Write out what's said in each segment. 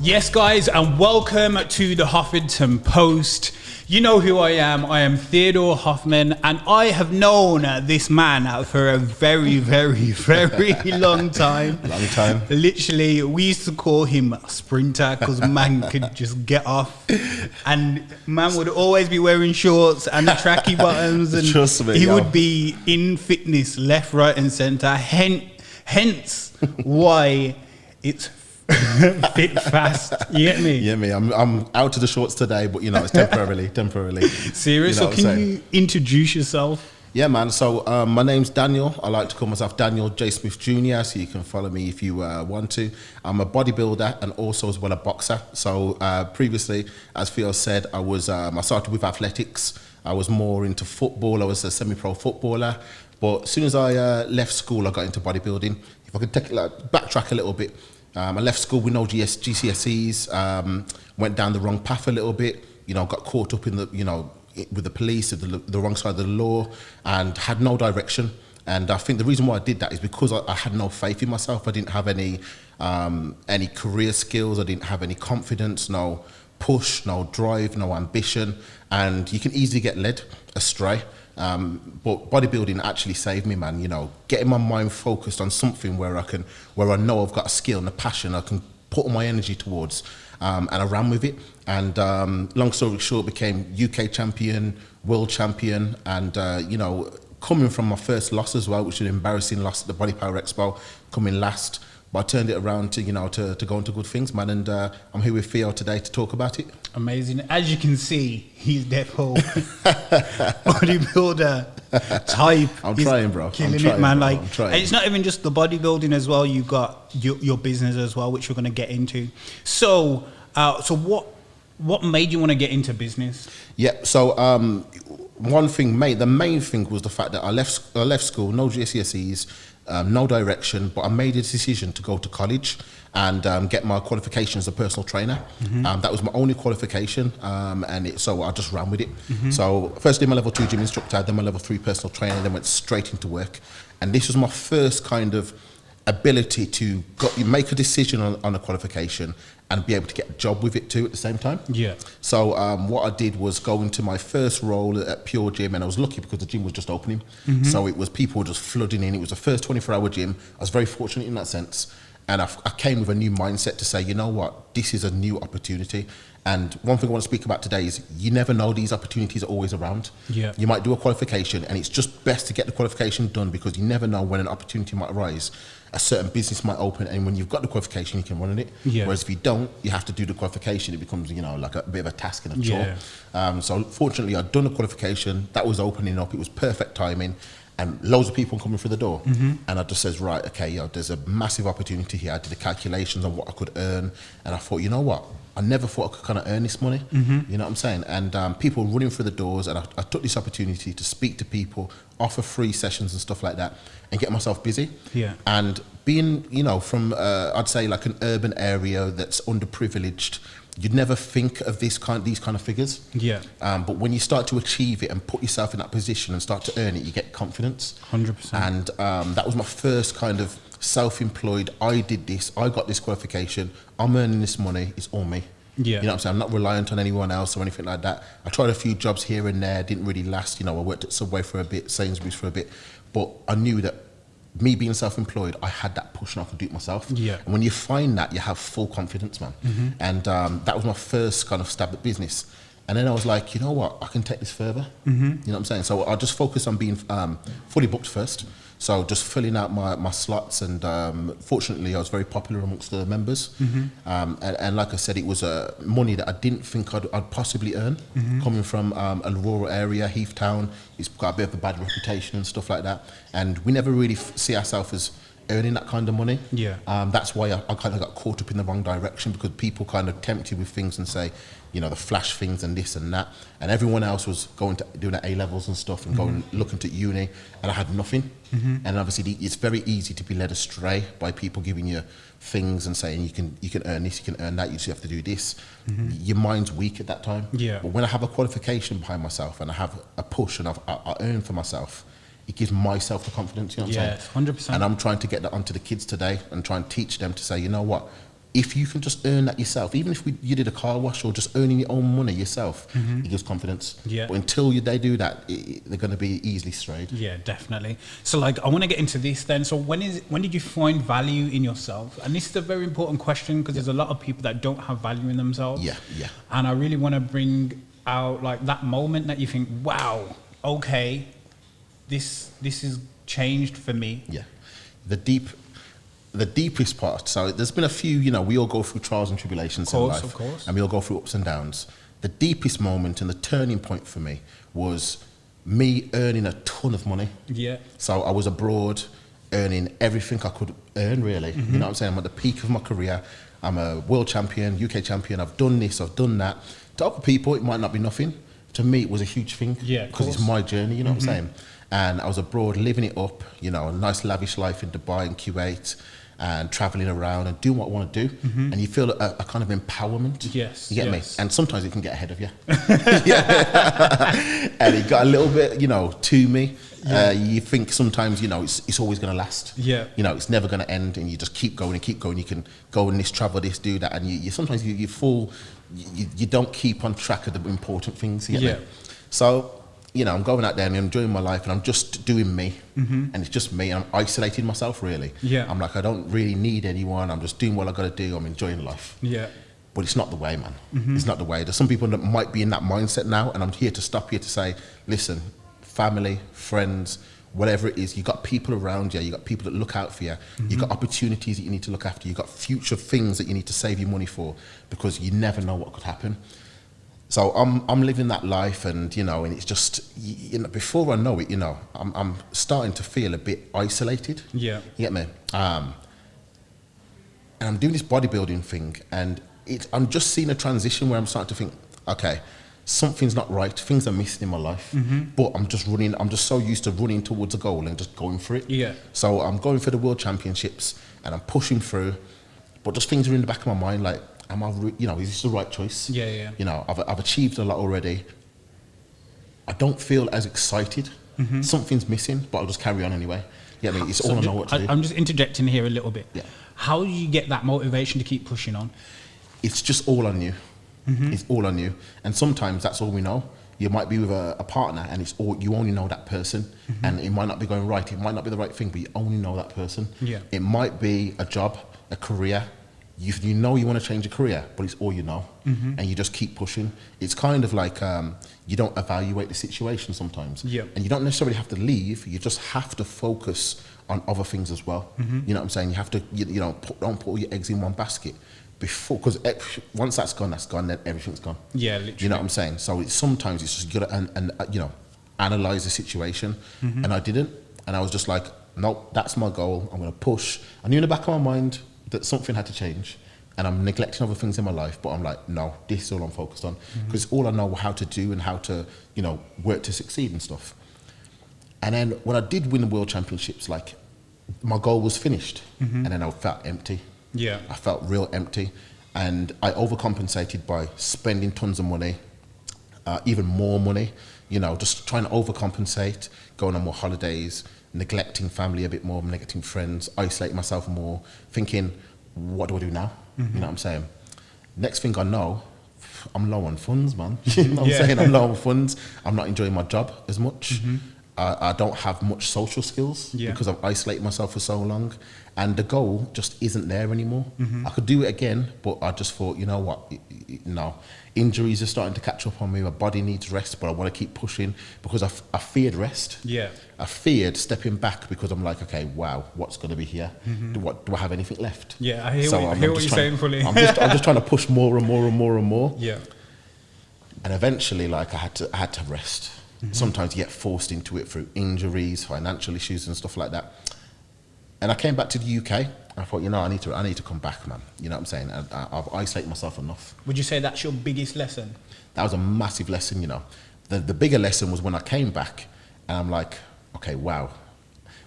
Yes, guys, and welcome to the Hoffington Post. You know who I am. I am Theodore Hoffman, and I have known this man for a very, very, very long time. Long time. Literally, we used to call him Sprinter because man could just get off, and man would always be wearing shorts and tracky bottoms, and Trust me, he yo. would be in fitness left, right, and centre. Hence why it's fit fast. You get me? Yeah, me. I'm out of the shorts today, but you know it's temporarily. Serious? You know So can you introduce yourself? Yeah, man. So my name's Daniel. I like to call myself Daniel J. Smith Jr. So you can follow me if you want to. I'm a bodybuilder and also as well a boxer. So previously, as Theo said, I started with athletics. I was more into football. I was a semi-pro footballer. But as soon as I left school, I got into bodybuilding. If I could backtrack a little bit. I left school with no GCSEs, went down the wrong path a little bit, got caught up in with the police, the wrong side of the law, and had no direction. And I think the reason why I did that is because I had no faith in myself. I didn't have any career skills. I didn't have any confidence, no push, no drive, no ambition. And you can easily get led astray. But bodybuilding actually saved me, man. Getting my mind focused on something where I know I've got a skill and a passion I can put all my energy towards, and I ran with it. And long story short, became UK champion, world champion, and coming from my first loss as well, which was an embarrassing loss at the Body Power Expo, coming last. But I turned it around to to go into good things, man. And I'm here with Theo today to talk about it. Amazing. As you can see, he's defo bodybuilder type. I'm trying, bro. Killing it, man. Bro. And it's not even just the bodybuilding as well. You've got your business as well, which we're going to get into. So what made you want to get into business? Yeah. So the main thing was the fact that I left school, no GCSEs. No direction, but I made a decision to go to college and get my qualification as a personal trainer. Mm-hmm. That was my only qualification, so I just ran with it. Mm-hmm. So first did my level 2 gym instructor, then my level 3 personal trainer, then went straight into work. And this was my first kind of ability to make a decision on a qualification and be able to get a job with it too at the same time. Yeah. So what I did was go into my first role at Pure Gym, and I was lucky because the gym was just opening. Mm-hmm. So it was people just flooding in. It was the first 24-hour gym. I was very fortunate in that sense. And I came with a new mindset to say, you know what, this is a new opportunity. And one thing I want to speak about today is you never know, these opportunities are always around. Yeah. You might do a qualification and it's just best to get the qualification done because you never know when an opportunity might arise. A certain business might open, and when you've got the qualification, you can run on it. Yeah. Whereas if you don't, you have to do the qualification. It becomes, like a bit of a task and a chore. Yeah. So fortunately, I'd done a qualification. That was opening up. It was perfect timing. And loads of people coming through the door. Mm-hmm. And I just says, right, okay, there's a massive opportunity here. I did the calculations on what I could earn. And I thought, you know what? I never thought I could kind of earn this money. Mm-hmm. You know what I'm saying? And people running through the doors, and I took this opportunity to speak to people, offer free sessions and stuff like that, and get myself busy. Yeah. And being, from, I'd say like an urban area that's underprivileged, you'd never think of these kind of figures. Yeah. But when you start to achieve it and put yourself in that position and start to earn it, you get confidence. 100%. And that was my first kind of self-employed. I did this. I got this qualification. I'm earning this money. It's all me. Yeah. You know what I'm saying? I'm not reliant on anyone else or anything like that. I tried a few jobs here and there. Didn't really last. I worked at Subway for a bit, Sainsbury's for a bit. But I knew that me being self-employed, I had that push and I could do it myself. Yeah. And when you find that, you have full confidence, man. Mm-hmm. And that was my first kind of stab at business. And then I was like, you know what, I can take this further. Mm-hmm. You know what I'm saying? So I just focused on being fully booked first. So just filling out my slots, and fortunately I was very popular amongst the members. Mm-hmm. And like I said, it was money that I didn't think I'd possibly earn. Mm-hmm. Coming from a rural area, Heath Town, it's got a bit of a bad reputation and stuff like that. And we never really see ourselves as earning that kind of money. Yeah. That's why I kind of got caught up in the wrong direction, because people kind of tempt you with things and say, the flash things and this and that, and everyone else was going to doing the A-levels and stuff and going looking to uni, and I had nothing. Mm-hmm. And obviously it's very easy to be led astray by people giving you things and saying you can earn this, you can earn that, you just have to do this. Mm-hmm. Your mind's weak at that time. Yeah. But when I have a qualification behind myself and I have a push and I earn for myself, it gives myself the confidence, you know what I'm saying? 100%. And I'm trying to get that onto the kids today and try and teach them to say, you know what, if you can just earn that yourself, even if you did a car wash or just earning your own money yourself, it gives confidence. Yeah. But until they do that, they're going to be easily strayed. Yeah, definitely. So like, I want to get into this then. So when did you find value in yourself? And this is a very important question because there's a lot of people that don't have value in themselves. Yeah, yeah. And I really want to bring out like that moment that you think, wow, okay, this is changed for me. Yeah. The deepest part, so there's been a few, you know, we all go through trials and tribulations in life. Of course. And we all go through ups and downs. The deepest moment and the turning point for me was me earning a ton of money. Yeah. So I was abroad earning everything I could earn, really. You know what I'm saying? I'm at the peak of my career. I'm a world champion, UK champion. I've done this, I've done that. To other people, it might not be nothing. To me, it was a huge thing. Yeah, because it's my journey, you know what I'm saying? And I was abroad living it up, you know, a nice lavish life in Dubai and Kuwait, and traveling around and doing what I want to do. And you feel a kind of empowerment. Yes. You get me? And sometimes it can get ahead of you. And it got a little bit, you know, to me. Yeah. You think sometimes, you know, it's always going to last. Yeah. You know, it's never going to end, and you just keep going and keep going. You can go on this, travel this, do that, and you sometimes you fall, you don't keep on track of the important things. You get me? So, you know, I'm going out there and I'm enjoying my life and I'm just doing me. And it's just me. And I'm isolating myself, really. Yeah. I'm like, I don't really need anyone. I'm just doing what I got to do. I'm enjoying life. Yeah. But it's not the way, man. It's not the way. There's some people that might be in that mindset now, and I'm here to say, listen, family, friends, whatever it is, you got people around you, you got people that look out for you, you got opportunities that you need to look after, you got future things that you need to save your money for, because you never know what could happen. So I'm living that life, and you know, and it's just, you know, before I know it, you know, I'm starting to feel a bit isolated. Yeah. You get me? And I'm doing this bodybuilding thing, and I'm just seeing a transition where I'm starting to think, okay, something's not right, things are missing in my life, but I'm just so used to running towards a goal and just going for it. Yeah. So I'm going for the World Championships and I'm pushing through, but just things are in the back of my mind, like, you know, is this the right choice? Yeah. You know, I've achieved a lot already. I don't feel as excited. Something's missing, but I'll just carry on anyway. Yeah, I mean, it's all I know what to do. I'm just interjecting here a little bit. Yeah. How do you get that motivation to keep pushing on? It's just all on you. It's all on you. And sometimes that's all we know. You might be with a partner and you only know that person, and it might not be going right. It might not be the right thing, but you only know that person. Yeah. It might be a job, a career. You know you want to change a career, but it's all you know. And you just keep pushing. It's kind of like you don't evaluate the situation sometimes. Yeah. And you don't necessarily have to leave. You just have to focus on other things as well. You know what I'm saying? You have to, you know, don't put all your eggs in one basket. Because once that's gone, then everything's gone. Yeah, literally. You know what I'm saying? So sometimes it's just good and you know, analyze the situation. And I didn't, and I was just like, nope, that's my goal. I'm going to push. I knew in the back of my mind that something had to change, and I'm neglecting other things in my life. But I'm like, no, this is all I'm focused on, because it's all I know how to do and how to, you know, work to succeed and stuff. And then when I did win the World Championships, like, my goal was finished, and then I felt empty. Yeah. I felt real empty, and I overcompensated by spending tons of money, even more money, you know, just trying to overcompensate, going on more holidays, neglecting family a bit more, neglecting friends, isolating myself more, thinking, what do I do now? You know what I'm saying? Next thing I know, I'm low on funds, man. You know what I'm saying? I'm low on funds. I'm not enjoying my job as much. I don't have much social skills because I've isolated myself for so long, and the goal just isn't there anymore. I could do it again, but I just thought, you know what, no. Injuries are starting to catch up on me. My body needs rest, but I want to keep pushing because I feared rest. Yeah. I feared stepping back because I'm like, okay, wow, what's going to be here? Do I have anything left? Yeah, I hear what you're saying fully. I'm just trying to push more and more and more and more. Yeah. And eventually, like, I had to rest. Sometimes you get forced into it through injuries, financial issues and stuff like that. And I came back to the UK. I thought, you know, I need to come back, man. You know what I'm saying? I've isolated myself enough. Would you say that's your biggest lesson? That was a massive lesson, you know. The bigger lesson was when I came back, and I'm like, okay, wow.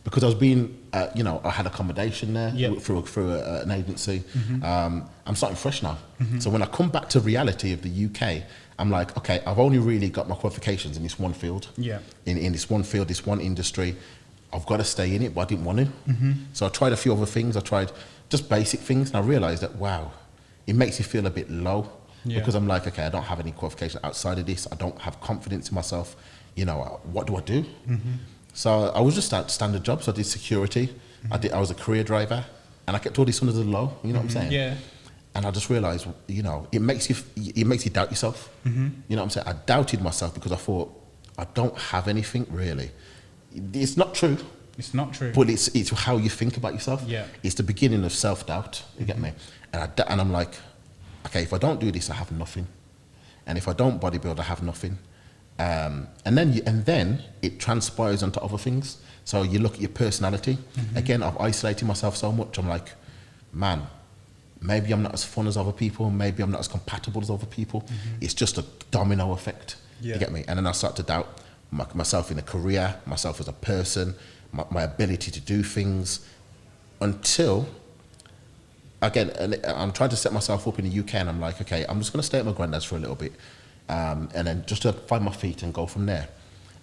because I was being, I had accommodation there Yep. through an agency. I'm starting fresh now. So when I come back to reality of the UK, I'm like, okay, I've only really got my qualifications in this one field. Yeah. In this one field, this one industry. I've got to stay in it, but I didn't want to. So I tried a few other things. I tried just basic things, and I realized that, wow, it makes you feel a bit low. Yeah. Because I'm like, okay, I don't have any qualifications outside of this. I don't have confidence in myself. What do I do? So I was just at standard jobs. I did security. I was a career driver, and I kept all this under the low. You know what I'm saying? Yeah. And I just realised, it makes you doubt yourself. You know what I'm saying? I doubted myself because I thought I don't have anything really. It's not true. It's not true. But it's how you think about yourself. Yeah. It's the beginning of self-doubt. You get me? And I'm like, okay, if I don't do this, I have nothing. And if I don't bodybuild, I have nothing. And then it transpires onto other things. So you look at your personality. Again, I've isolated myself so much. I'm like, man, maybe I'm not as fun as other people. Maybe I'm not as compatible as other people. It's just a domino effect. Yeah. You get me? And then I start to doubt myself in a career, myself as a person, my ability to do things, until, again, and I'm trying to set myself up in the UK, and I'm like, okay, I'm just going to stay at my granddad's for a little bit, and then just to find my feet and go from there.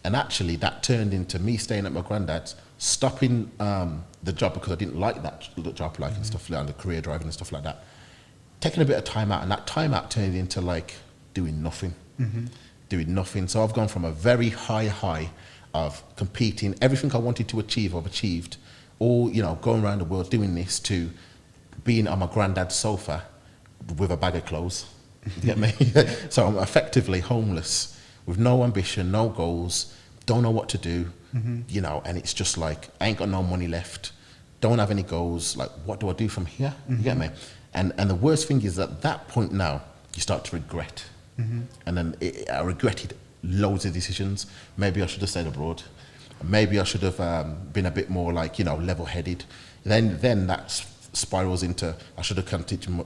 And actually, that turned into me staying at my granddad's, stopping the job because I didn't like the job, like and stuff like that, the career driving and stuff like that. Taking a bit of time out, and that time out turned into like doing nothing. Doing nothing. So I've gone from a very high of competing, everything I wanted to achieve, I've achieved, all, going around the world doing this, to being on my granddad's sofa with a bag of clothes. You get me? So I'm effectively homeless with no ambition, no goals, don't know what to do, and it's just like, I ain't got no money left, don't have any goals, like, what do I do from here? You get me? And the worst thing is, at that point now, you start to regret. And then I regretted loads of decisions. Maybe I should have stayed abroad. Maybe I should have been a bit more like, level-headed. Then that spirals into, I should have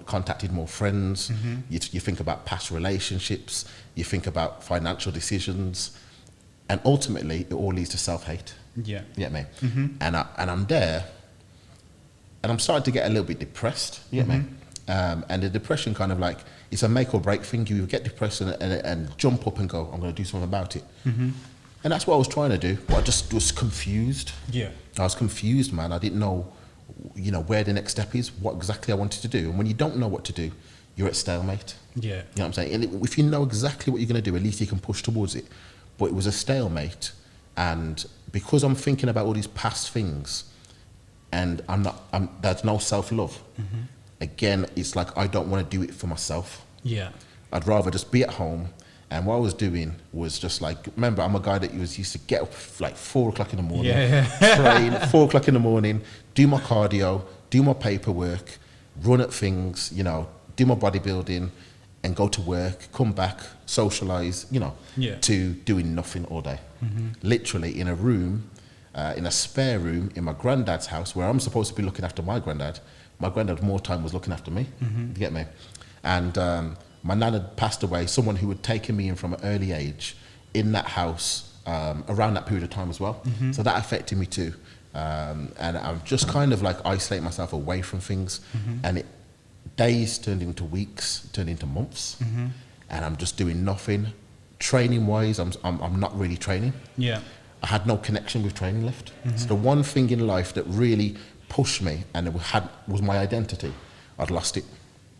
contacted more friends. You think about past relationships. You think about financial decisions. And ultimately, it all leads to self-hate. Yeah. You get me? And I'm there, and I'm starting to get a little bit depressed. You get me? And the depression kind of like, it's a make or break thing. You get depressed and jump up and go, I'm going to do something about it. And that's what I was trying to do, but I just was confused. Yeah. I was confused, man. I didn't know, where the next step is, what exactly I wanted to do. And when you don't know what to do, you're at stalemate. Yeah. You know what I'm saying? And if you know exactly what you're going to do, at least you can push towards it. But it was a stalemate. And because I'm thinking about all these past things, and there's no self-love. Again, it's like, I don't want to do it for myself. Yeah. I'd rather just be at home. And what I was doing was just like, remember, I'm a guy that used to get up like 4 o'clock in the morning, train 4 o'clock in the morning, do my cardio, do my paperwork, run at things, do my bodybuilding, and go to work, come back, socialize, to doing nothing all day. Literally in a room, in a spare room in my granddad's house, where I'm supposed to be looking after my granddad more time was looking after me. You get me? And my nan had passed away, someone who had taken me in from an early age in that house around that period of time as well. So that affected me too. And I'm just kind of like isolating myself away from things. And days turned into weeks, turned into months. And I'm just doing nothing. Training wise, I'm not really training. Yeah. I had no connection with training left. So the one thing in life that really pushed me and it was my identity, I'd lost it.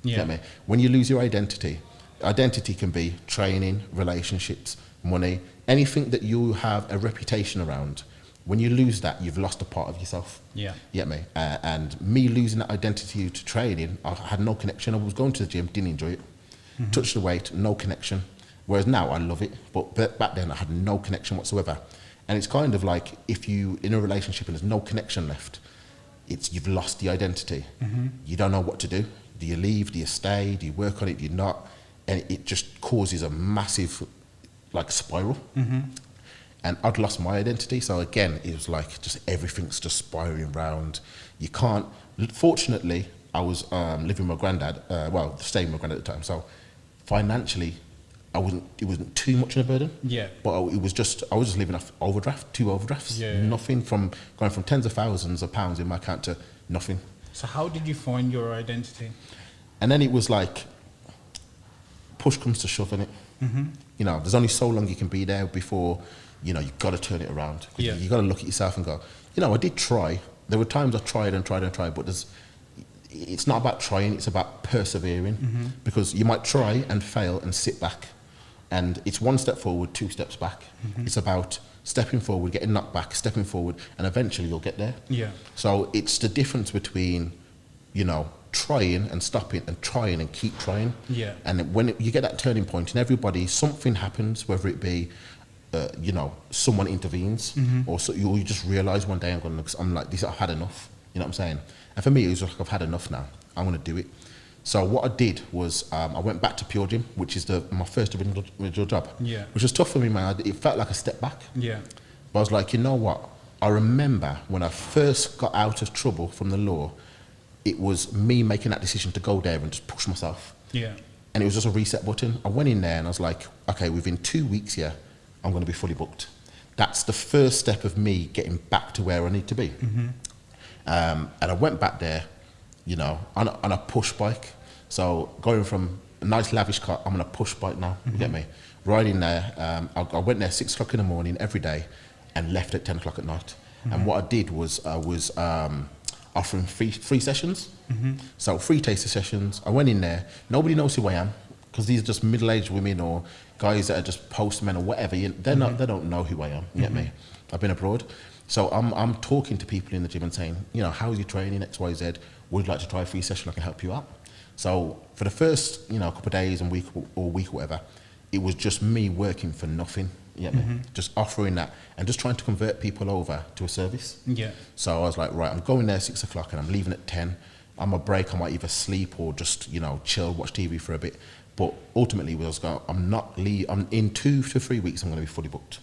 Yeah. Get me? When you lose your identity can be training, relationships, money, anything that you have a reputation around. When you lose that, you've lost a part of yourself. Yeah. You get me? And me losing that identity to training, I had no connection. I was going to the gym, didn't enjoy it. Touched the weight, no connection. Whereas now I love it, but back then I had no connection whatsoever. And it's kind of like, if you in a relationship and there's no connection left, you've lost the identity. You don't know what to do. Do you leave? Do you stay? Do you work on it? Do you not? And it just causes a massive spiral. And I'd lost my identity. So again, it was like just everything's just spiraling round. You can't, fortunately, I was living with my granddad, staying with my granddad at the time. So financially, It wasn't too much of a burden. Yeah. But I was just living off overdraft, 2 overdrafts. Yeah. Nothing from going from tens of thousands of pounds in my account to nothing. So how did you find your identity? And then it was like, push comes to shove, innit? You know, there's only so long you can be there before, you know, you've got to turn it around. Yeah. You got to look at yourself and go, you know, I did try. There were times I tried, but it's not about trying, it's about persevering. Because you might try and fail and sit back. And it's 1 step forward, 2 steps back. It's about stepping forward, getting knocked back, stepping forward, and eventually you'll get there. Yeah. So it's the difference between, you know, trying and stopping and trying and keep trying. Yeah. And when you get that turning point, and everybody, something happens, whether it be, you know, someone intervenes, or so you just realise one day I'm like this. I've had enough. You know what I'm saying? And for me, it was like I've had enough now. I want to do it. So what I did was I went back to Pure Gym, which is my first original job. Yeah. Which was tough for me, man. It felt like a step back. Yeah. But I was like, you know what? I remember when I first got out of trouble from the law, it was me making that decision to go there and just push myself. Yeah. And it was just a reset button. I went in there and I was like, okay, within 2 weeks here, I'm going to be fully booked. That's the first step of me getting back to where I need to be. And I went back there, you know, on a push bike. So going from a nice lavish car, I'm on a push bike now, you get me? Riding there, I went there 6 o'clock in the morning every day and left at 10 o'clock at night. And what I did was I was offering free sessions. So free taster sessions. I went in there, nobody knows who I am, because these are just middle-aged women or guys that are just postmen or whatever. They don't know who I am, you get me? I've been abroad. So I'm talking to people in the gym and saying, you know, how's your training, X, Y, Z? Would you like to try a free session? I can help you out. So for the first, you know, couple of days and week or whatever, it was just me working for nothing. You get me? Just offering that and just trying to convert people over to a service. Yeah. So I was like, right, I'm going there 6 o'clock and I'm leaving at 10. On my break, I might either sleep or just, you know, chill, watch TV for a bit. But ultimately, I'm in 2 to 3 weeks, I'm going to be fully booked.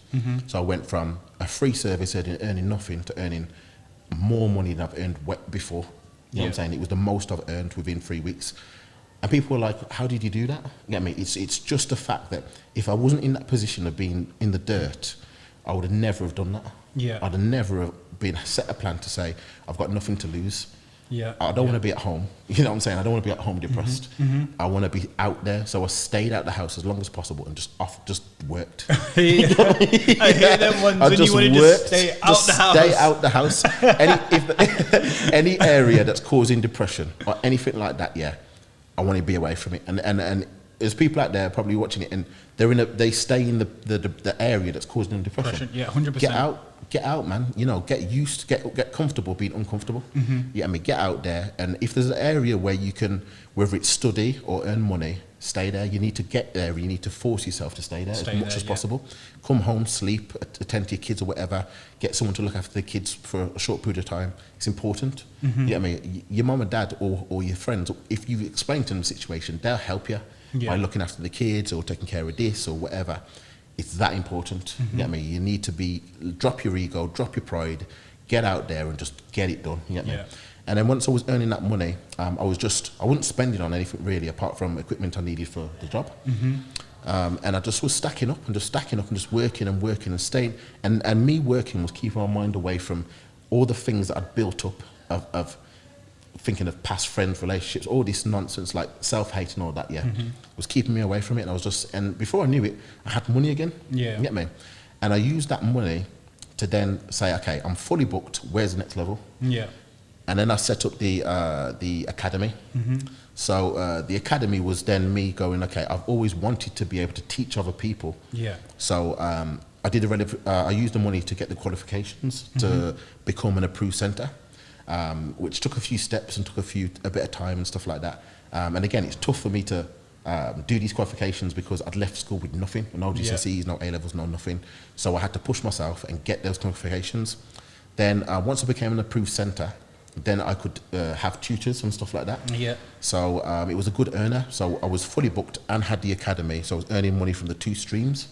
So I went from a free service earning nothing to earning more money than I've earned before. You know what I'm saying? It was the most I've earned within 3 weeks. And people were like, how did you do that? You get me? It's just the fact that if I wasn't in that position of being in the dirt, I would have never have done that. Yeah. I'd have never have set a plan to say, I've got nothing to lose. Yeah. I don't want to be at home. You know what I'm saying? I don't want to be at home depressed. I want to be out there. So I stayed out the house as long as possible and just worked. I hear them ones when you want to just stay out the house. Any area that's causing depression or anything like that, yeah, I want to be away from it. And there's people out there probably watching it and they stay in the area that's causing them depression. Yeah, 100%. Get out, man. You know, get used, get comfortable being uncomfortable. Yeah, I mean, get out there. And if there's an area where you can, whether it's study or earn money, stay there. You need to get there. You need to force yourself to stay there as much as possible. Come home, sleep, attend to your kids or whatever. Get someone to look after the kids for a short period of time. It's important. Yeah, I mean, your mum and dad or your friends, if you explain to them the situation, they'll help you by looking after the kids or taking care of this or whatever. It's that important. You get me? You need to drop your ego, drop your pride, get out there and just get it done. You get me? And then once I was earning that money, I wasn't spending on anything really apart from equipment I needed for the job. And I just was stacking up and just working and staying. And me working was keeping my mind away from all the things that I'd built up of thinking of past friends, relationships, all this nonsense like self-hate and all that, was keeping me away from it. And and before I knew it, I had money again. You get me? And I used that money to then say, okay, I'm fully booked. Where's the next level? Yeah. And then I set up the academy. So the academy was then me going, okay, I've always wanted to be able to teach other people. Yeah. So I used the money to get the qualifications to become an approved centre. Which took a few steps and took a bit of time and stuff like that. And again, it's tough for me to do these qualifications because I'd left school with nothing, no GCSEs, no A-levels, no nothing. So I had to push myself and get those qualifications. Then once I became an approved centre, then I could have tutors and stuff like that. Yeah. So it was a good earner. So I was fully booked and had the academy. So I was earning money from the 2 streams.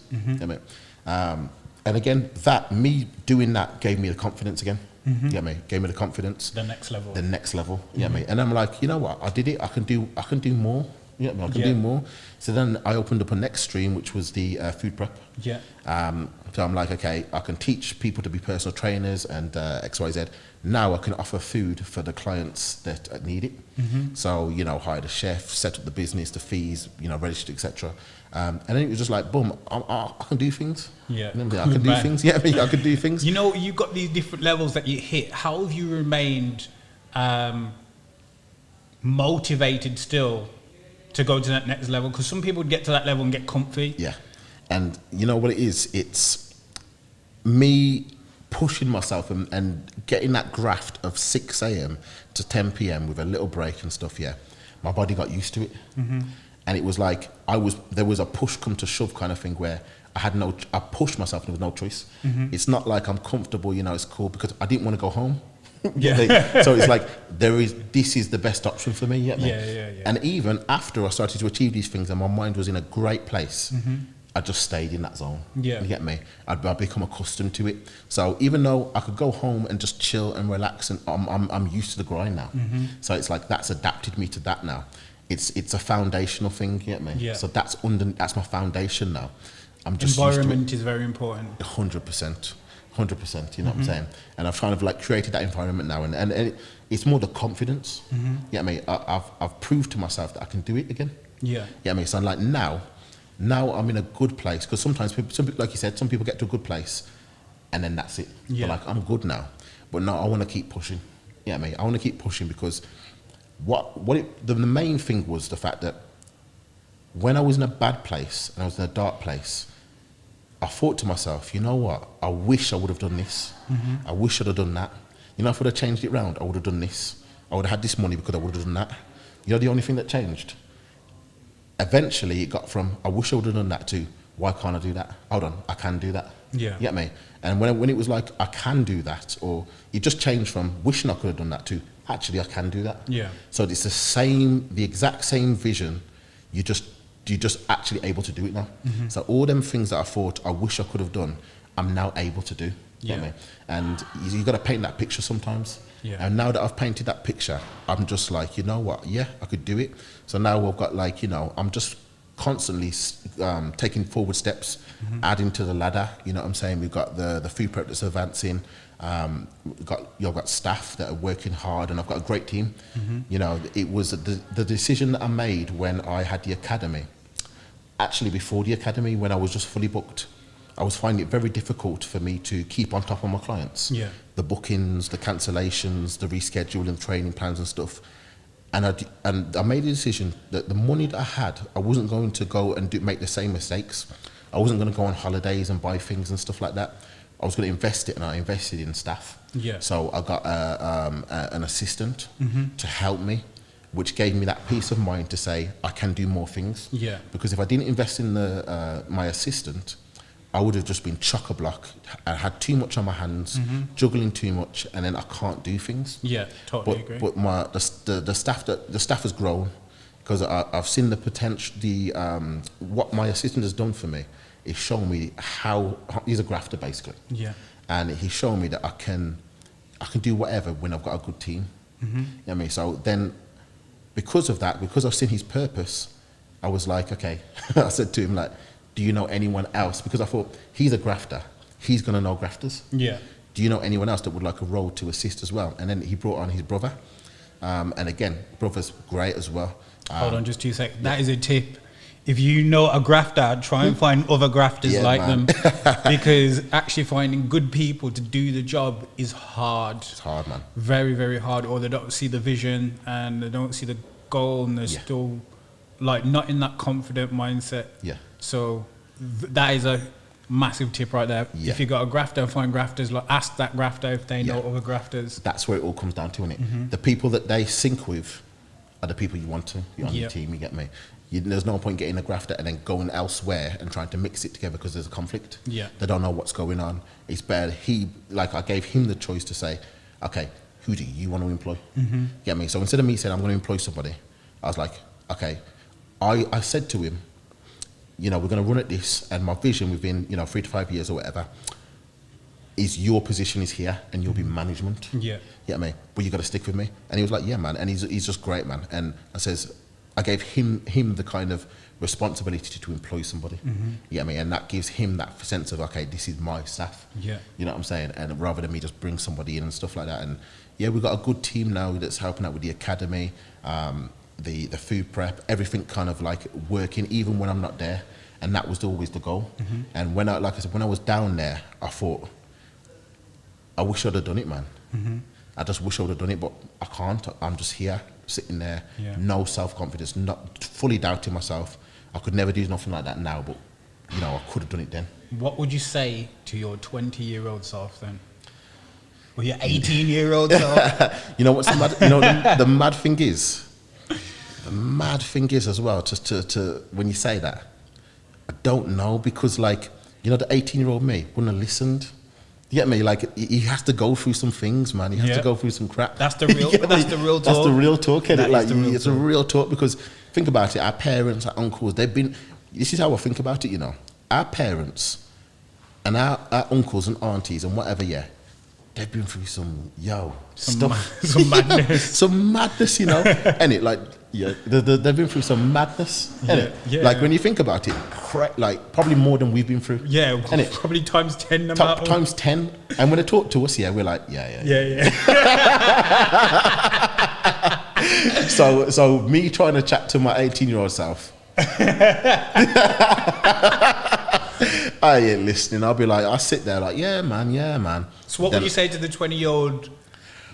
And again, me doing that gave me the confidence again. You get me? Gave me the confidence. The next level. You get me? And I'm like, you know what? I did it. I can do more. Yeah, I can do more. So then I opened up a next stream, which was the food prep. Yeah. So I'm like, okay, I can teach people to be personal trainers and X, Y, Z. Now I can offer food for the clients that need it. So, you know, hire the chef, set up the business, the fees, you know, registered, etc. And then it was just like, boom, I can do things. Yeah. I can do things. Yeah, I can do things. You know, you've got these different levels that you hit. How have you remained motivated still to go to that next level? Because some people would get to that level and get comfy. Yeah. And you know what it is? It's me pushing myself and getting that graft of 6 a.m. to 10 p.m. with a little break and stuff, yeah. My body got used to it. And it was like, there was a push come to shove kind of thing where I pushed myself and there was no choice. It's not like I'm comfortable, you know, it's cool, because I didn't want to go home. Yeah. So it's like, this is the best option for me. Yeah. And even after I started to achieve these things and my mind was in a great place, I just stayed in that zone. Yeah. You get me? I'd become accustomed to it. So even though I could go home and just chill and relax, and I'm used to the grind now. So it's like that's adapted me to that now. It's a foundational thing. You get me? Yeah. So that's my foundation now. I'm just Environment is very important. 100%. 100%, you know what I'm saying? And I've kind of like created that environment now, and it's more the confidence. You know what I mean? I've proved to myself that I can do it again. Yeah. You know what I mean? So I'm like, now I'm in a good place, because sometimes some people, like you said, some people get to a good place and then that's it. Yeah. But like, I'm good now. But no, I want to keep pushing. You know what I mean? I want to keep pushing, because the main thing was the fact that when I was in a bad place and I was in a dark place, I thought to myself, you know what? I wish I would have done this. I wish I'd have done that. You know, if I would have changed it round, I would have done this. I would have had this money because I would have done that. You know, the only thing that changed? Eventually, it got from, I wish I would have done that, to, why can't I do that? Hold on, I can do that. Yeah. You get me? And when it was like, I can do that, or it just changed from wishing I could have done that to, actually, I can do that. Yeah. So it's the exact same vision. You're just actually able to do it now. So all them things that I thought I wish I could have done, I'm now able to do. You know what I mean? And you got to paint that picture sometimes. Yeah. And now that I've painted that picture, I'm just like, you know what? Yeah, I could do it. So now we've got, like, you know, I'm just constantly taking forward steps, adding to the ladder. You know what I'm saying? We've got the food prep that's advancing. We've got staff that are working hard, and I've got a great team. You know, it was the decision that I made when I had the academy. Actually, before the academy, when I was just fully booked, I was finding it very difficult for me to keep on top of my clients. Yeah. The bookings, the cancellations, the rescheduling, training plans and stuff. And I made a decision that the money that I had, I wasn't going to go and make the same mistakes. I wasn't going to go on holidays and buy things and stuff like that. I was going to invest it, and I invested in staff. Yeah. So I got an assistant to help me, which gave me that peace of mind to say I can do more things. Yeah. Because if I didn't invest in my assistant, I would have just been chock-a-block. I had too much on my hands, juggling too much, and then I can't do things. Yeah, totally agree. But the staff has grown, because I've seen the potential. What my assistant has done for me is shown me how he's a grafter basically. Yeah. And he's shown me that I can do whatever when I've got a good team. You know what I mean? So then, because of that, because I've seen his purpose, I was like, okay. I said to him, like, do you know anyone else? Because I thought, he's a grafter. He's going to know grafters. Yeah. Do you know anyone else that would like a role to assist as well? And then he brought on his brother. And again, brother's great as well. Hold on just 2 seconds. That is a tip. If you know a grafter, try and find other grafters them. Because actually finding good people to do the job is hard. It's hard, man. Very, very hard. Or they don't see the vision and they don't see the goal, and they're still like not in that confident mindset. Yeah. So that is a massive tip right there. Yeah. If you got a grafter, find grafters. Like, ask that grafter if they know other grafters. That's where it all comes down to, innit? The people that they sync with are the people you want to be on your team. You get me? There's no point getting a grafter and then going elsewhere and trying to mix it together, because there's a conflict. Yeah. They don't know what's going on. It's better I gave him the choice to say, okay, who do you want to employ? Get me? So instead of me saying I'm going to employ somebody, I was like, okay. I said to him, you know, we're going to run at this, and my vision within, 3 to 5 years or whatever is your position is here, and you'll be management. Yeah. Yeah, me. But you got to stick with me. And he was like, yeah, man. And he's just great, man. And I says, I gave him the kind of responsibility to employ somebody. You know what I mean? And that gives him that sense of, okay, this is my staff. Yeah. You know what I'm saying? And rather than me just bring somebody in and stuff like that. And yeah, we've got a good team now that's helping out with the academy, the food prep, everything kind of like working even when I'm not there. And that was always the goal. And when I was down there, I thought, I wish I'd have done it, man. I just wish I would have done it, but I can't. I'm just here, sitting there, no self-confidence, not fully doubting myself. I could never do nothing like that now, but you know, I could have done it then. What would you say to your 20-year-old self then? Or your 18-year-old self? You know what's the mad, you know, the mad thing is? The mad thing is as well, just to when you say that, I don't know, because like, you know, the 18-year-old me wouldn't have listened. You get me? Like, he has to go through some things, man. He has to go through some crap. That's the real. That's the real talk. That's the real talk, isn't it? Like, it's a talk. real talk, because think about it. Our parents, our uncles, they've been. This is how I think about it. You know, our parents and our uncles and aunties and whatever. Yeah, they've been through some stuff, some madness, some madness. You know, and it like. Yeah, they've been through some madness, innit? Yeah. Like when you think about it, like probably more than we've been through. Yeah, innit? Probably times 10 amount. Times 10. And when they talk to us, yeah, we're like, yeah. So me trying to chat to my 18-year-old self, I ain't listening. I'll be like, I'll sit there like, yeah, man. So what would you say to the 20-year-old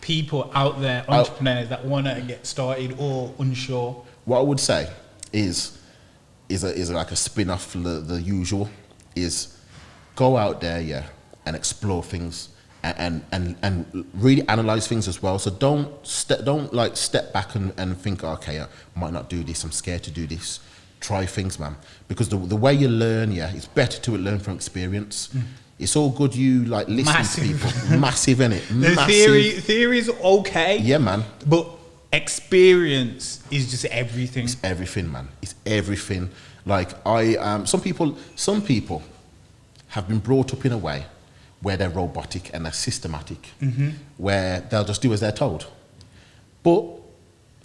people out there, entrepreneurs that want to get started or unsure? What I would say is like a spin-off for the usual, is go out there, and explore things and really analyze things as well. So don't step back and think, okay, I might not do this, I'm scared to do this. Try things, man, because the way you learn, it's better to learn from experience. It's all good you like listening to people. Massive, innit? The theory's okay. Yeah, man. But experience is just everything. It's everything, man. It's everything. Like some people have been brought up in a way where they're robotic and they're systematic, where they'll just do as they're told.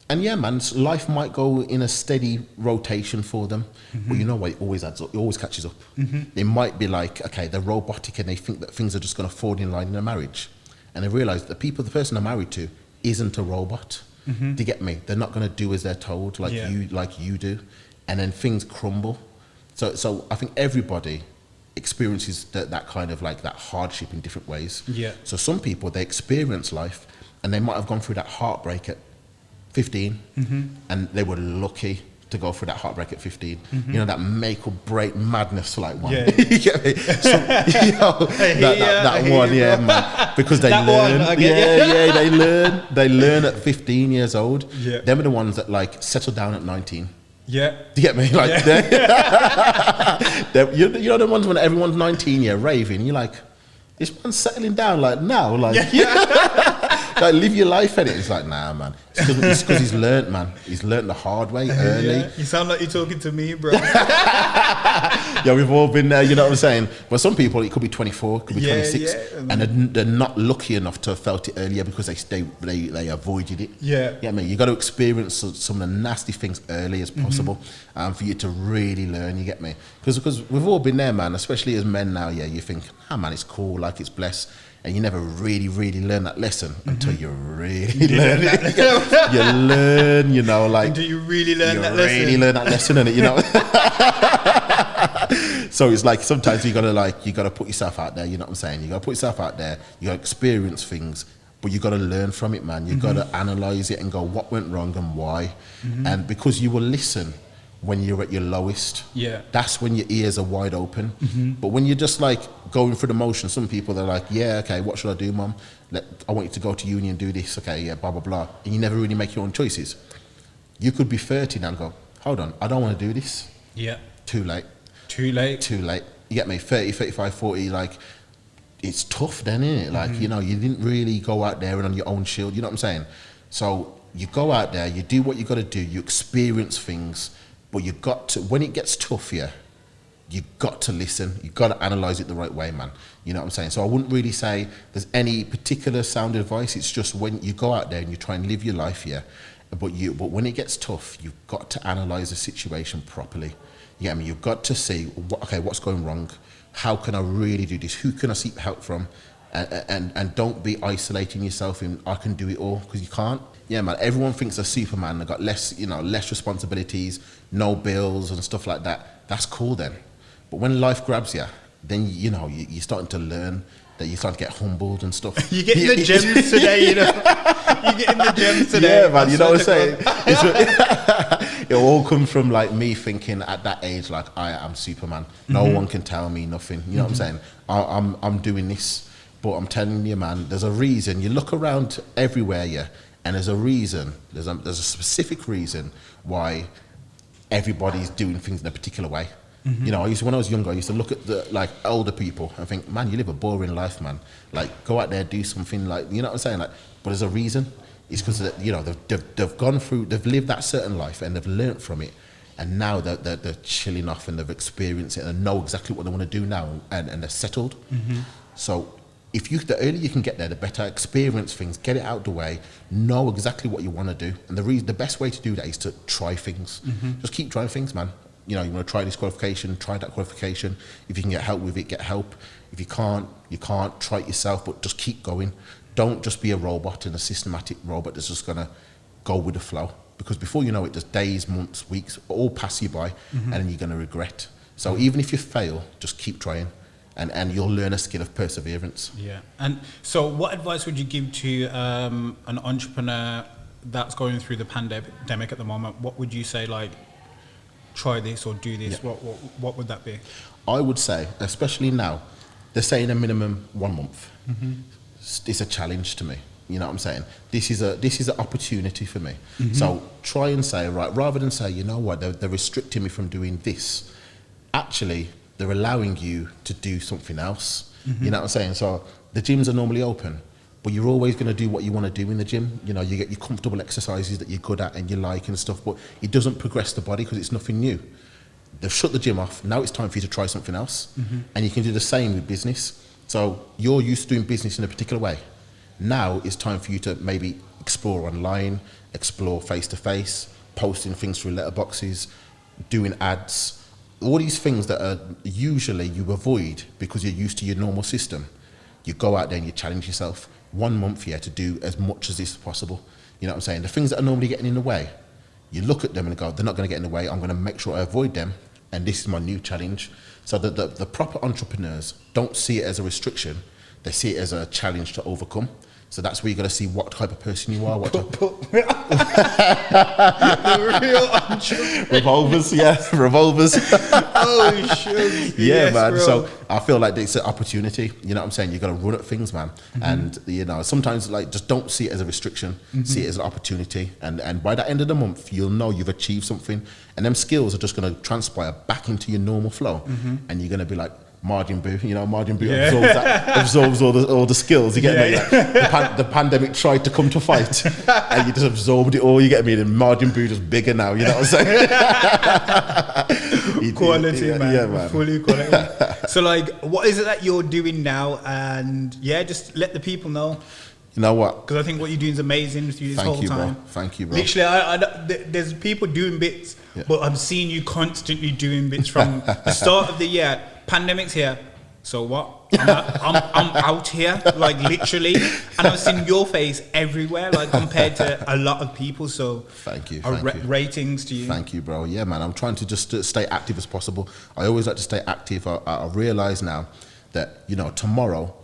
And yeah, man, life might go in a steady rotation for them, but you know what? It always adds up. It always catches up. They might be like, okay, they're robotic and they think that things are just going to fall in line in a marriage, and they realise the person they're married to isn't a robot. Do you get me? They're not going to do as they're told, like you do, and then things crumble. So I think everybody experiences that kind of like that hardship in different ways. Yeah. So some people, they experience life, and they might have gone through that heartbreak at 15, and they were lucky to go through that heartbreak at 15. You know, that make or break madness, like one. Yeah. You get me? So, you know, that one, man. Because they learn. They learn at 15 years old. Yeah. Them are the ones that like settle down at 19. Yeah. Do you get me? Like, you know the ones when everyone's 19, raving. You're like, this man's settling down like now, like. Like, live your life in it. It's like, nah, man. It's because he's learnt, man. He's learnt the hard way early. Yeah. You sound like you're talking to me, bro. Yeah, we've all been there, you know what I'm saying? But some people, it could be 24, it could be 26, and they're not lucky enough to have felt it earlier because they avoided it. Yeah. Yeah, I mean, you got to experience some of the nasty things early as possible for you to really learn, you get me? Because we've all been there, man, especially as men now, you think, man, it's cool, like it's blessed. And you never really, really learn that lesson until you really learn it. You learn, you know, like... Until you really learn that lesson. You really learn that lesson, innit, you know? So it's like sometimes you gotta put yourself out there, you know what I'm saying? You gotta put yourself out there, you gotta experience things, but you gotta learn from it, man. You gotta analyse it and go, what went wrong and why? And because you will listen when you're at your lowest, that's when your ears are wide open. But when you're just like going through the motion, some people they're like, okay, what should I do, mum? I want you to go to uni and do this, okay, blah blah blah, and you never really make your own choices. You could be 30 now and go, hold on, I don't want to do this. Too late. You get me? 30, 35, 40, like it's tough then, isn't it? Like, you know, you didn't really go out there and on your own shield, you know what I'm saying? So you go out there, you do what you got to do, you experience things. But you got to, when it gets tough, you got to listen. You got to analyze it the right way, man. You know what I'm saying? So I wouldn't really say there's any particular sound advice. It's just when you go out there and you try and live your life, But when it gets tough, you've got to analyze the situation properly. You get me? You've got to see, what's going wrong? How can I really do this? Who can I seek help from? And don't be isolating yourself in I can do it all, because you can't. Yeah, man. Everyone thinks they're Superman. They've got less responsibilities, no bills and stuff like that. That's cool then. But when life grabs you, then you're starting to learn that you're starting to get humbled and stuff. You're getting the gems today, You're getting the gems today. Yeah, man. You know what I'm saying? It all comes from like me thinking at that age, like I am Superman. No one can tell me nothing. You know what I'm saying? I'm doing this, but I'm telling you, man. There's a reason. You look around everywhere, and there's a reason. There's a specific reason why everybody's doing things in a particular way. When I was younger, I used to look at the like older people and think, man, you live a boring life, man. Like, go out there, do something, like, you know what I'm saying? Like, but there's a reason. It's because they've gone through, they've lived that certain life and they've learnt from it, and now they're chilling off and they've experienced it and know exactly what they want to do now, and they're settled. So the earlier you can get there, the better. Experience things, get it out the way, know exactly what you want to do, and the best way to do that is to try things. Just keep trying things, man. You want to try this qualification, try that qualification. If you can get help with it, get help. If you can't, try it yourself, but just keep going. Don't just be a robot and a systematic robot that's just going to go with the flow. Because before you know it, there's days, months, weeks, all pass you by, and then you're going to regret. So even if you fail, just keep trying, and you'll learn a skill of perseverance. Yeah. And so what advice would you give to an entrepreneur that's going through the pandemic at the moment? What would you say, like, try this or do this? Yeah. What would that be? I would say, especially now, they're saying a minimum 1 month. It's a challenge to me. You know what I'm saying? This is an opportunity for me. So try and say, right, rather than say, you know what, they're restricting me from doing this. Actually, they're allowing you to do something else. You know what I'm saying? So the gyms are normally open, but you're always going to do what you want to do in the gym. You get your comfortable exercises that you're good at and you like and stuff, but it doesn't progress the body because it's nothing new. They've shut the gym off. Now it's time for you to try something else. And you can do the same with business. So you're used to doing business in a particular way. Now it's time for you to maybe explore online, explore face-to-face, posting things through letterboxes, doing ads, all these things that are usually you avoid because you're used to your normal system. You go out there and you challenge yourself 1 month to do as much as this as possible. You know what I'm saying? The things that are normally getting in the way, you look at them and go, they're not going to get in the way. I'm going to make sure I avoid them. And this is my new challenge. So the proper entrepreneurs don't see it as a restriction. They see it as a challenge to overcome. So that's where you got to see what type of person you are. The real entrepreneur. Revolvers. Oh, sure. Yeah, man. Bro. So I feel like it's an opportunity. You know what I'm saying? You got to run at things, man. And sometimes like just don't see it as a restriction. See it as an opportunity. And by the end of the month, you'll know you've achieved something. And them skills are just going to transpire back into your normal flow. And you're going to be like, Margin Boo, Margin Boo absorbs all the skills. You get me? Like, the pandemic tried to come to fight, and you just absorbed it all. You get me? And Margin Boo just bigger now. You know what I'm saying? Quality, man. Yeah, man. Fully quality. So, like, what is it that you're doing now? And just let the people know. You know what? Because I think what you're doing is amazing through this whole time. Thank you, bro. Literally, there's people doing bits, but I'm seeing you constantly doing bits from the start of the year. Pandemic's here, so what? I'm out here, like literally, and I've seen your face everywhere, like compared to a lot of people. So thank you. Ratings to you. Thank you, bro. Yeah, man. I'm trying to just stay active as possible. I always like to stay active. I realize now that tomorrow,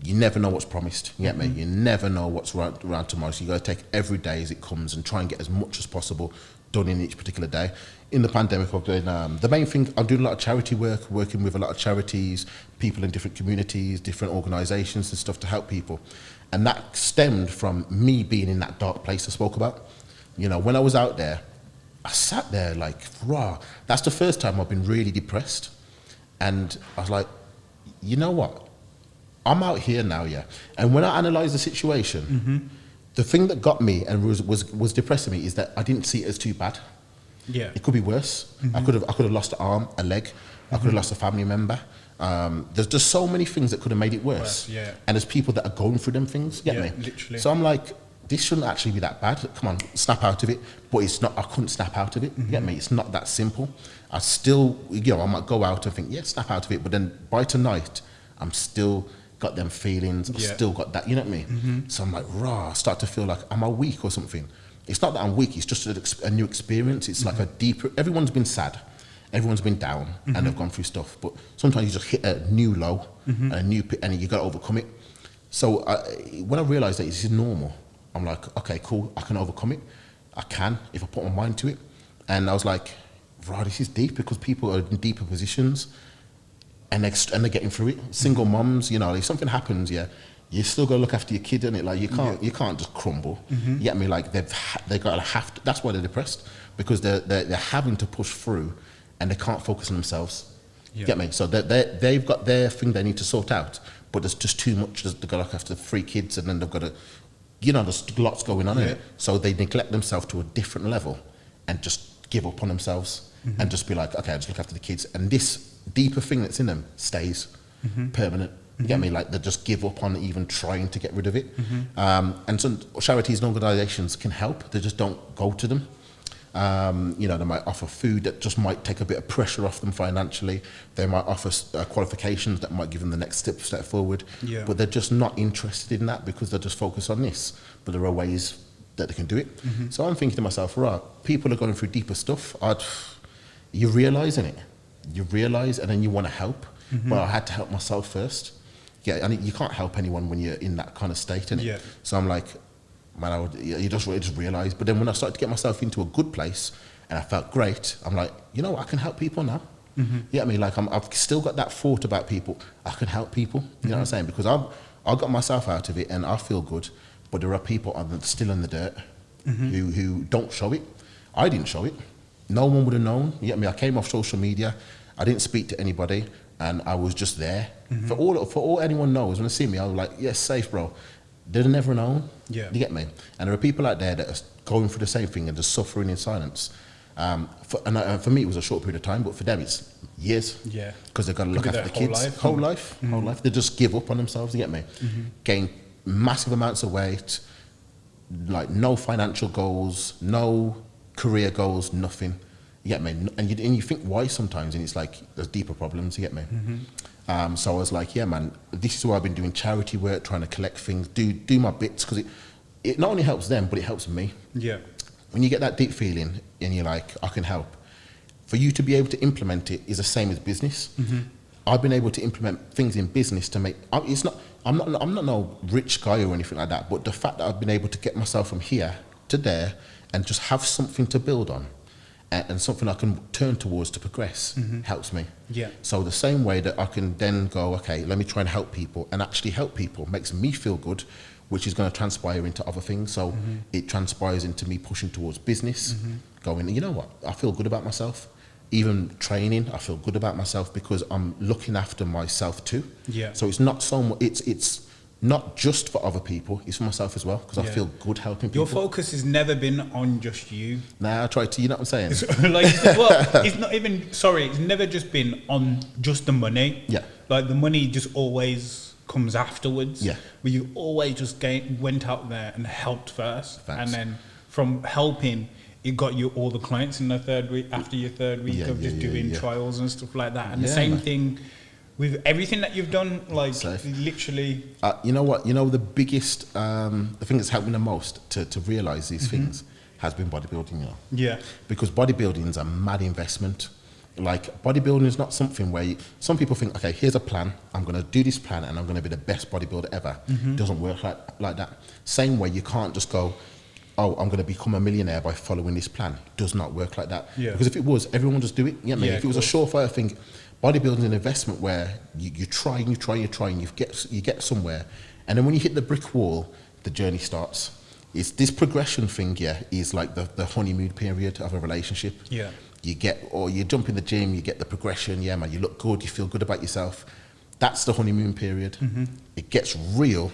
you never know what's promised. You get me? You never know what's around tomorrow. So you got to take every day as it comes and try and get as much as possible done in each particular day. In the pandemic, I'm doing the main thing. I'm doing a lot of charity work, working with a lot of charities, people in different communities, different organisations and stuff to help people. And that stemmed from me being in that dark place I spoke about. When I was out there, I sat there like, rah. That's the first time I've been really depressed. And I was like, you know what? I'm out here now, And when I analysed the situation, the thing that got me and was depressing me is that I didn't see it as too bad. Yeah, it could be worse. I could have lost an arm, a leg. I could have lost a family member. There's just so many things that could have made it worse. Yeah. And there's people that are going through them things. Get me? Literally. So I'm like, this shouldn't actually be that bad. Come on, snap out of it. But it's not, I couldn't snap out of it. You get me? It's not that simple. I still, I might go out and think, yeah, snap out of it. But then by tonight, I'm still got them feelings. I've still got that, you know what I mean? So I'm like, I start to feel like, am I weak or something? It's not that I'm weak, it's just a new experience. It's like a deeper, everyone's been sad. Everyone's been down and they've gone through stuff. But sometimes you just hit a new low and a new pit and you got to overcome it. So when I realised that this is normal, I'm like, okay, cool, I can overcome it. I can, if I put my mind to it. And I was like, this is deep, because people are in deeper positions and they're getting through it. Single mums, if something happens, you still got to look after your kid, innit? Like you can't just crumble. You get me? Like they got to have to, that's why they're depressed, because they're having to push through and they can't focus on themselves. You get me? So they've got their thing they need to sort out, but there's just too much. They've got to look after 3 kids, and then they've got to, there's lots going on in it. So they neglect themselves to a different level and just give up on themselves and just be like, okay, I'll just look after the kids. And this deeper thing that's in them stays permanent. You get me? Like they just give up on even trying to get rid of it. And some charities and organisations can help. They just don't go to them. They might offer food that just might take a bit of pressure off them financially. They might offer qualifications that might give them the next step forward. But they're just not interested in that, because they're just focused on this. But there are ways that they can do it. So I'm thinking to myself, people are going through deeper stuff. You realise it. You realise, and then you want to help. But I had to help myself first. And you can't help anyone when you're in that kind of state, innit? So I'm like, man, you just realise. But then when I started to get myself into a good place and I felt great, I'm like, I can help people now. You know what I mean? Like I've still got that thought about people. I can help people. You know what I'm saying? Because I got myself out of it and I feel good. But there are people still in the dirt who don't show it. I didn't show it. No one would have known. You get me? I came off social media. I didn't speak to anybody, and I was just there. For all anyone knows, when they see me, I was like, yes, safe, bro. They'd have never known. You get me? And there are people out there that are going through the same thing and just suffering in silence. For me, it was a short period of time, but for them, it's years. Because they've got to look after the kids. Whole life. They just give up on themselves. You get me? Gain massive amounts of weight, like no financial goals, no career goals, nothing. You get me? And you think why sometimes, and it's like there's deeper problems. You get me? So I was like, yeah, man, this is why I've been doing charity work, trying to collect things, do my bits, because it not only helps them, but it helps me. When you get that deep feeling and you're like, I can help, for you to be able to implement it is the same as business. I've been able to implement things in business to make, I'm not no rich guy or anything like that, but the fact that I've been able to get myself from here to there and just have something to build on, and something I can turn towards to progress helps me. So the same way that I can then go, okay, let me try and help people, and actually help people makes me feel good, which is going to transpire into other things. So it transpires into me pushing towards business, going, you know what, I feel good about myself. Even training, I feel good about myself because I'm looking after myself too. So it's not so much, it's not just for other people, it's for myself as well, because I feel good helping people. Your focus has never been on just you. Nah, I try to, you know what I'm saying? It's never just been on just the money. Like the money just always comes afterwards. But you always just went out there and helped first. And then from helping, it got you all the clients in the third week, after your third week of just doing trials and stuff like that. And the same thing with everything that you've done, like literally. You know what? The biggest, the thing that's helped me the most to realise these things has been bodybuilding. Because bodybuilding is a mad investment. Like bodybuilding is not something where some people think, okay, here's a plan. I'm going to do this plan and I'm going to be the best bodybuilder ever. It doesn't work like that. Same way, you can't just go, oh, I'm going to become a millionaire by following this plan. It does not work like that. Because if it was, everyone would just do it. You know what I mean? If it was a surefire thing, bodybuilding is an investment where you try and you get somewhere, and then when you hit the brick wall, the journey starts. It's this progression thing, is like the honeymoon period of a relationship. You jump in the gym, you get the progression, man, you look good, you feel good about yourself. That's the honeymoon period. It gets real,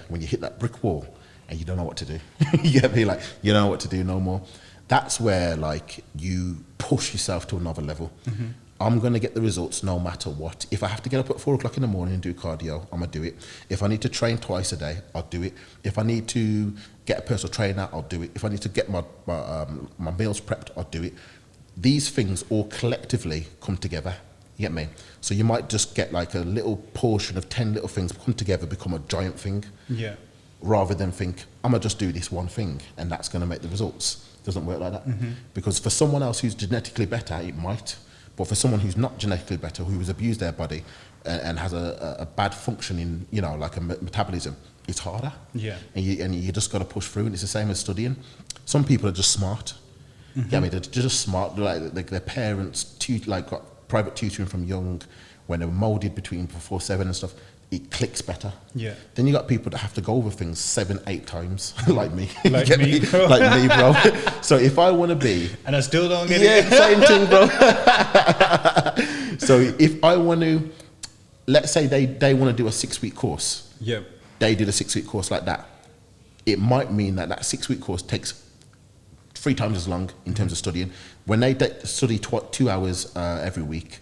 when you hit that brick wall and you don't know what to do. You get me? Like, you don't know what to do no more. That's where like you push yourself to another level. I'm going to get the results no matter what. If I have to get up at 4 o'clock in the morning and do cardio, I'm going to do it. If I need to train twice a day, I'll do it. If I need to get a personal trainer, I'll do it. If I need to get my meals prepped, I'll do it. These things all collectively come together. You get me? So you might just get like a little portion of 10 little things come together, become a giant thing. Yeah. Rather than think, I'm going to just do this one thing and that's going to make the results. It doesn't work like that. Because for someone else who's genetically better, it might. But for someone who's not genetically better, who has abused their body and has a bad function in, you know, like a metabolism, it's harder. Yeah. And you just got to push through. And it's the same as studying. Some people are just smart. Yeah, I mean, they're just smart. Like their parents got private tutoring from young, when they were molded before 7 and stuff. It clicks better. Yeah. Then you got people that have to go over things 7, 8 times, like me. Like me, bro. Like me, bro. So if I want to be, and I still don't get it. Same thing, bro. So if I want to, let's say they want to do a 6-week course. Yeah. They did a 6-week course like that. It might mean that 6-week course takes 3 times as long in terms of studying. When they study 2 hours every week,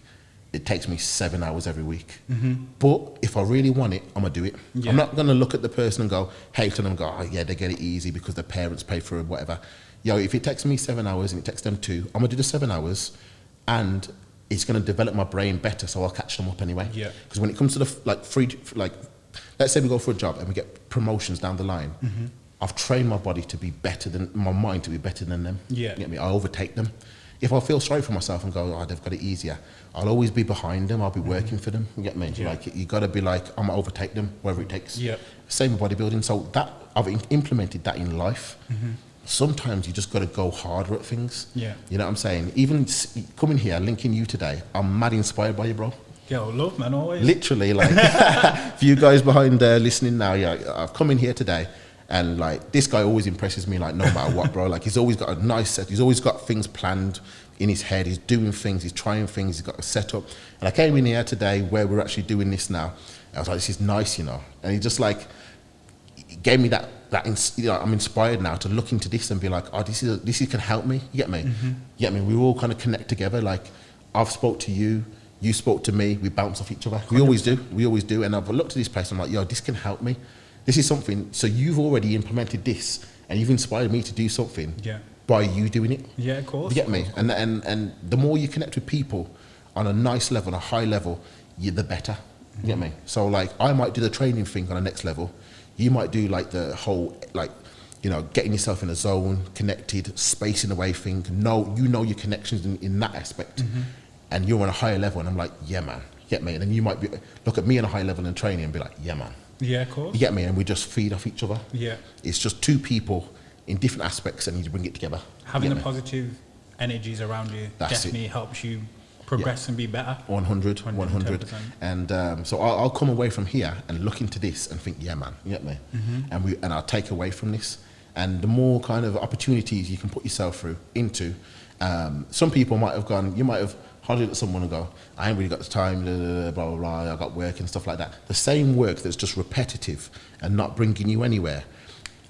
it takes me 7 hours every week. But if I really want it, I'm going to do it. Yeah. I'm not going to look at the person and go, hate on them and go, oh yeah, they get it easy because their parents pay for it, whatever. Yo, if it takes me 7 hours and it takes them 2, I'm going to do the 7 hours and it's going to develop my brain better, so I'll catch them up anyway. Yeah. Because when it comes to let's say we go for a job and we get promotions down the line, I've trained my body to be better than, my mind to be better than them. Yeah. You get me? I overtake them. If I feel sorry for myself and go, oh, they've got it easier, I'll always be behind them. I'll be working for them. You get me? Yeah. Like you got to be like, I'm gonna overtake them, whatever it takes. Yeah. Same with bodybuilding. So that I've implemented that in life. Sometimes you just got to go harder at things. Yeah. You know what I'm saying? Even coming here, linking you today, I'm mad inspired by you, bro. Yo, love, man, always. Literally, like, for you guys behind listening now, yeah, I've come in here today. And like this guy always impresses me, like no matter what, bro. Like he's always got a nice set. He's always got things planned in his head. He's doing things. He's trying things. He's got a setup. And I came in here today where we're actually doing this now. I was like, this is nice, you know. And he just like gave me that you know, I'm inspired now to look into this and be like, oh, this can help me. You get me? You get me? We all kind of connect together. Like I've spoke to you. You spoke to me. We bounce off each other. 100%. We always do. We always do. And I've looked at this place. And I'm like, yo, this can help me. This is something, so you've already implemented this and you've inspired me to do something by you doing it. Yeah, of course. You get me? And the more you connect with people on a nice level, a high level, the better. You get me? So like, I might do the training thing on a next level. You might do like the whole, like, you know, getting yourself in a zone, connected, spacing away thing. You know your connections in that aspect. And you're on a higher level and I'm like, yeah, man, you get me? And then you might look at me on a high level in training and be like, yeah, man. Yeah, of course. You get me? And we just feed off each other. Yeah. It's just 2 people in different aspects and you bring it together. Having the positive energies around you definitely helps you progress and be better. 100. And so I'll come away from here and look into this and think, yeah, man, you get me? And I'll take away from this. And the more kind of opportunities you can put yourself into, some people might have gone, you might have hollered at someone and go, I ain't really got the time, blah, blah, blah, I got work and stuff like that. The same work that's just repetitive and not bringing you anywhere.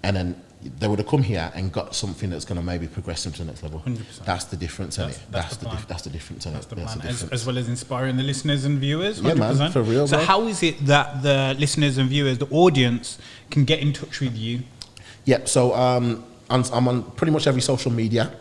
And then they would have come here and got something that's going to maybe progress them to the next level. 100%. That's the difference, isn't it? That's the difference, isn't it? That's the plan, as well as inspiring the listeners and viewers. 100%. Yeah, man, for real, bro. So how is it that the listeners and viewers, the audience, can get in touch with you? Yeah, so I'm on pretty much every social media.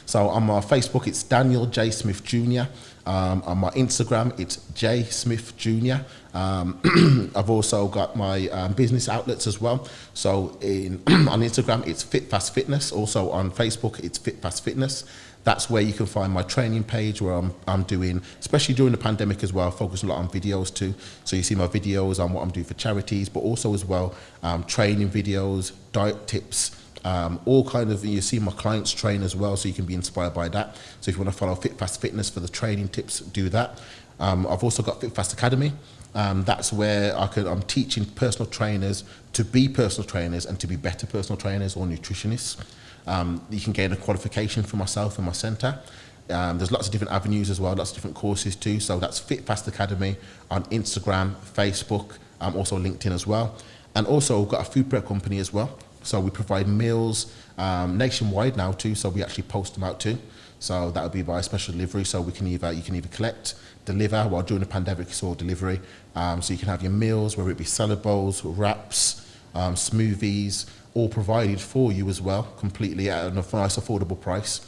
So on my Facebook, it's Daniel J. Smith Jr. On my Instagram, it's J. Smith Jr. I've also got my business outlets as well. So on Instagram, it's Fit Fast Fitness. Also on Facebook, it's Fit Fast Fitness. That's where you can find my training page where I'm doing, especially during the pandemic as well, focus a lot on videos too. So you see my videos on what I'm doing for charities, but also as well, training videos, diet tips, all kind of, you see my clients train as well, so you can be inspired by that. So if you want to follow Fit Fast Fitness for the training tips, do that. I've also got Fit Fast Academy. That's where I'm teaching personal trainers to be personal trainers and to be better personal trainers or nutritionists. You can gain a qualification for myself and my centre. There's lots of different avenues as well, lots of different courses too. So that's Fit Fast Academy on Instagram, Facebook, also LinkedIn as well. And also we've got a food prep company as well. So we provide meals nationwide now too, so we actually post them out too. So that would be by special delivery. So you can either collect, deliver. Well, during the pandemic, it's all delivery. So you can have your meals, whether it be salad bowls, wraps, smoothies, all provided for you as well, completely at a nice affordable price.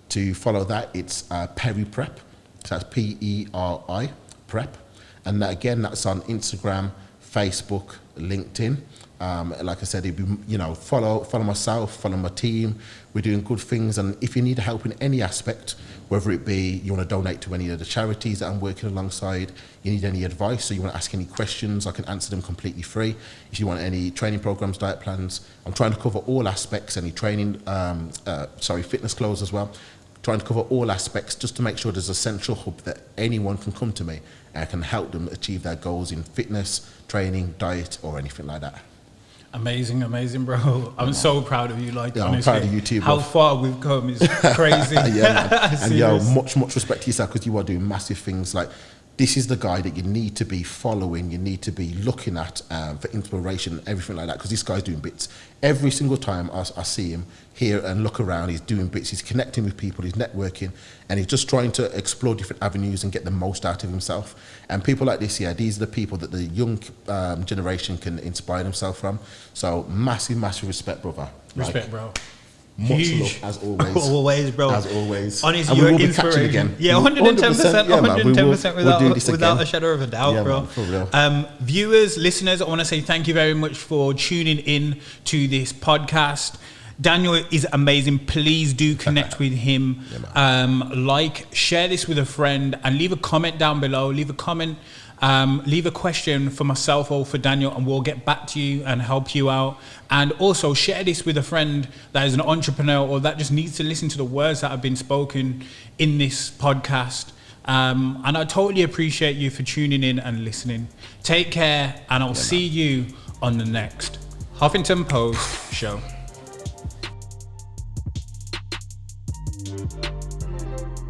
To follow that, it's Peri Prep. So that's P-E-R-I, Prep. And that, again, that's on Instagram, Facebook, LinkedIn. Like I said, it'd be, follow myself, follow my team. We're doing good things, and if you need help in any aspect, whether it be you want to donate to any of the charities that I'm working alongside, you need any advice, so you want to ask any questions, I can answer them completely free. If you want any training programs, diet plans, I'm trying to cover all aspects, any training, fitness clothes as well. Trying to cover all aspects just to make sure there's a central hub that anyone can come to me and can help them achieve their goals in fitness, training, diet, or anything like that. Amazing, bro. I'm so proud of you. Honestly, I'm proud of you too, bro. How far we've come is crazy. Yeah, man. And much respect to yourself, because you are doing massive things. Like, this is the guy that you need to be following, you need to be looking at for inspiration and everything like that, because this guy's doing bits. Every single time I see him here and look around, he's doing bits, he's connecting with people, he's networking, and he's just trying to explore different avenues and get the most out of himself. And people like this, these are the people that the young generation can inspire themselves from. So massive respect, brother. Respect, bro. Much love, as always. Always, bro. As always. Honestly, you're inspiration. Again. Yeah, 110%. 110% without a shadow of a doubt, bro. Man, for real. Viewers, listeners, I want to say thank you very much for tuning in to this podcast. Daniel is amazing. Please do connect with him. Share this with a friend, and leave a comment down below. Leave a comment. Leave a question for myself or for Daniel, and we'll get back to you and help you out. And also share this with a friend that is an entrepreneur, or that just needs to listen to the words that have been spoken in this podcast. And I totally appreciate you for tuning in and listening. Take care, and I'll see you on the next Huffington Post show.